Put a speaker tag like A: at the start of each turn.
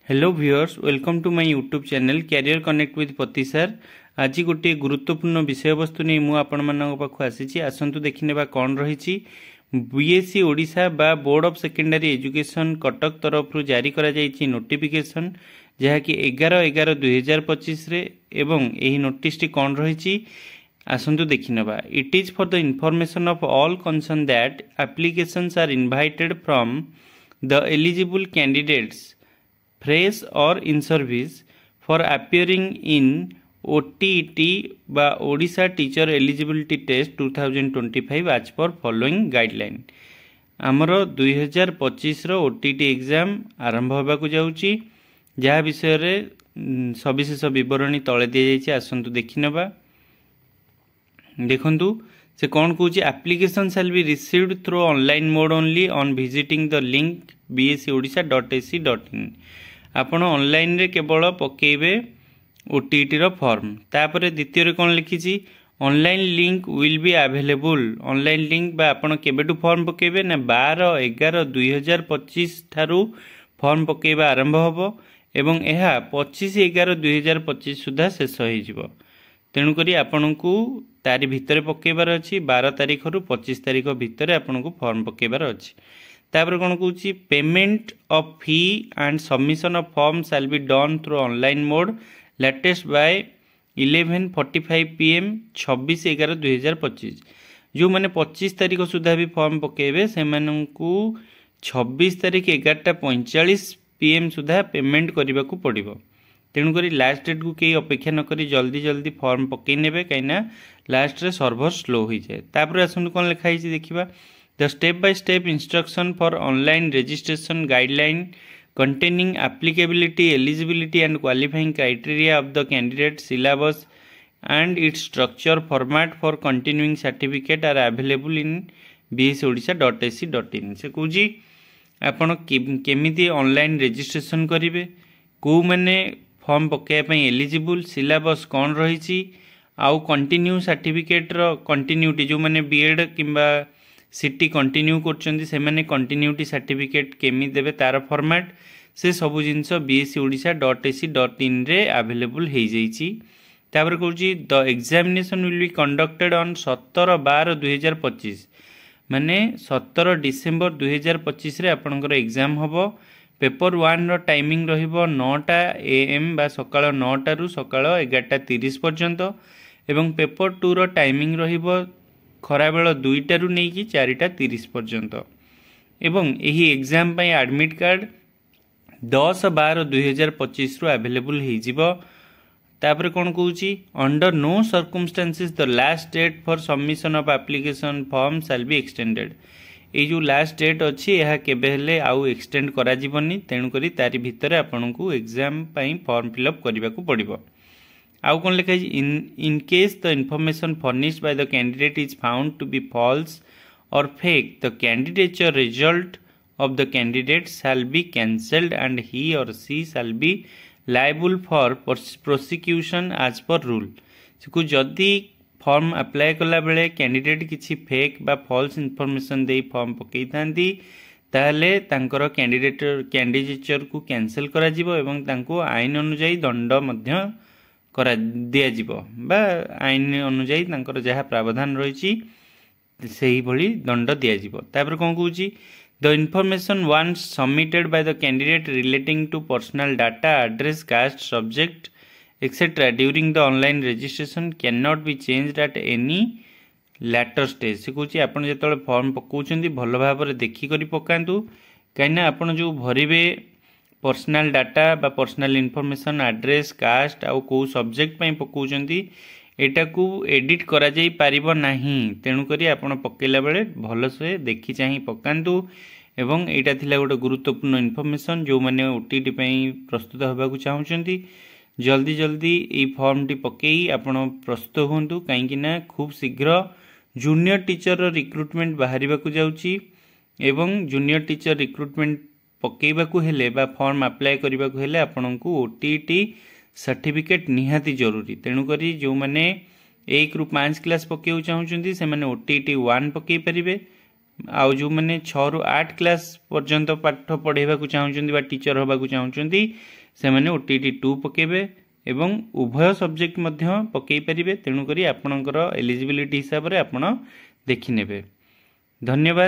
A: Hello viewers, welcome to my YouTube channel career connect with Pati sir. आज गोटे गुरुत्वपूर्ण विषय वस्तु नहीं मु आपण मानक पाखु आसीची। आसंतु देखिनेबा कौन रही बीएससी ओडिशा बा board of secondary education Cuttack तरफ जारी करा जायछि नोटिफिकेशन जहाँकि 11/11/2025 रे एवं एही नोटिस टी कौन रही आसंतु देखिनेबा। It is for the information of all concern that applications are invited from the eligible candidates fresh or in service for appearing in OTET by Odisha Teacher Eligibility Test 2025 as per following guideline। आमर 2025 रो OTET exam आरंभ होगा जाउची जहा विषय रे सविशेष विवरणी तले दिया जायछि। आसंतु देखिनबा। देखंतु से कौन कहूँ application shall be received through online mode only on visiting the link bscodisha.ac.in। आपण ऑनलाइन रे केवल पकेबे ओटीटी रो फॉर्म। तापर द्वितीय रे कौन लिखी online link will be available. Online link बा आपण केबेटू फॉर्म पकेबे ना 12/11/2025 ठारू फॉर्म पकेबा आरंभ होबो एवं एहा 25/11/2025 सुधा शेष हो जिवो। तेणु करी आपनकू तारी भितर पकेबार अछि 12 तारिख रु 25 तारिख भितर आपनकू फॉर्म पकेबार अछि। तापर कौन कहूँ payment of fee and submission of form shall be done through online mode latest by 11:45 PM 26/11/2025। जो मैंने 25 तारिख सुधा भी फॉर्म पकेबे से 26 तारिख 11:45 PM सुधा पेमेंट करने को पड़ो। तेणुक लास्ट डेट को कई अपेक्षा नक जल्दी जल्दी फॉर्म पकई ने कहीं लास्ट रे सर्भर स्लो हो जाए। तापर आसतु कौन लिखाई देखा The step-by-step instruction for online registration guideline containing applicability, eligibility and qualifying criteria of the candidate syllabus and its structure format for continuing certificate are available in bsodisha.ac.in। से कौजी आपण केमिति ऑनलाइन रजिस्ट्रेशन करेंगे, कौ मैंने फॉर्म पकाइबापी एलिजिबल, सिलेबस कौन रही आउ continue certificate रो continuity जो मैंने बीएड किंबा सीटी कंटिन्यू कर कंटिन्यूटी सर्टिफिकेट केमी देवे तार फॉर्मेट से सबू जिनस bscodisha.ac.in रे अवेलेबल हो जाइछि। तापर कहूँ the examination will be conducted on 17/12/2025 माने 17 डिसेम्बर 2025 रे आपनकर एग्जाम हबो। पेपर 1 रो टाइमिंग रहिबो 9टा AM बा सकाळ 9टा रु सकाळ 11:30 पर्यंत एवं पेपर 2 रो टाइमिंग रहिबो खराबेल 2टा रु नहीं 4:30 पर्यंत एवं यही एग्जाम पाई एडमिट कार्ड 10/12/2025 रु अवेलेबल हो जिवो। तापर कौन कहूँ under no circumstances the last date for submission of application form shall be extended. ये जो लास्ट डेट अच्छी यह केबेले आउ एक्सटेंड करा जीवनी। तेणुकरी तारी भितर आपनकू एग्जाम पाई फॉर्म फिलअप करने को पड़ो। आउ कौन लिखा in case the information furnished by the candidate is found to be false or fake the candidature result of the candidate shall be cancelled and he or she shall be liable for prosecution as per rule. जदि form apply कला बेले candidate किसी fake बा false information दे form पकई थांती ताहले तांकर कैंडिडेचर को कैंसल करा जिवो एवं तांको आईन अनुसार दंड मध्य करा दिया जिवो बा आईन अनुसार तांकर जहाँ प्रावधान रही सही भली दंड दिया जिवो। तापर कौन कहूँ the information once submitted by the candidate relating to personal data address caste subject etcetera during the online registration cannot be changed at any later stage. से कहूँ आपड़ जो फॉर्म पकाउछंती भल भाव में देखिक पकातु कहीं आपड़ जो भरवे पर्सनल डाटा बा पर्सनल इनफॉरमेशन एड्रेस कास्ट आउ को सब्जेक्ट पई पकाउछंती एटा को एडिट करा जाई पारिबो नाही। तेणु करी आपण पकेला बेले भल से देखि चाहि पकांतु एवं एटा थिला गोटे गुरुत्वपूर्ण इनफॉरमेशन जो माने ओटीटी पई प्रस्तुत होबाकू चाहुछंती जल्दी जल्दी ये फॉर्म टी पकई आपण प्रस्तुत होंतु कहीं ना खूब शीघ्र जूनियर टीचर रिक्रुटमेंट बाहर जाउची एवं जूनियर टीचर रिक्रुटमेंट पकेबाकू हेले बा फॉर्म अप्लाई करबाकू हेले आपनकू ओटीटी सर्टिफिकेट निहाती जरूरी। तेणु करी जो माने 1 रु 5 क्लास पकेउ चाहुचंती से माने ओटीटी 1 पकई परिबे आउ जो मैंने 6 ରୁ 8 क्लास पर्यंत पाठ पढ़ेबा को चाहूचंदी बा टीचर होबा को चाहूचंदी से माने ओटीटी 2 पकेबे एवं उभय सब्जेक्ट मध्य पकई परिबे। तेणु करी आपणकर एलिजिबिलिटी हिसाब रे आपण देखि नेबे। धन्यवाद।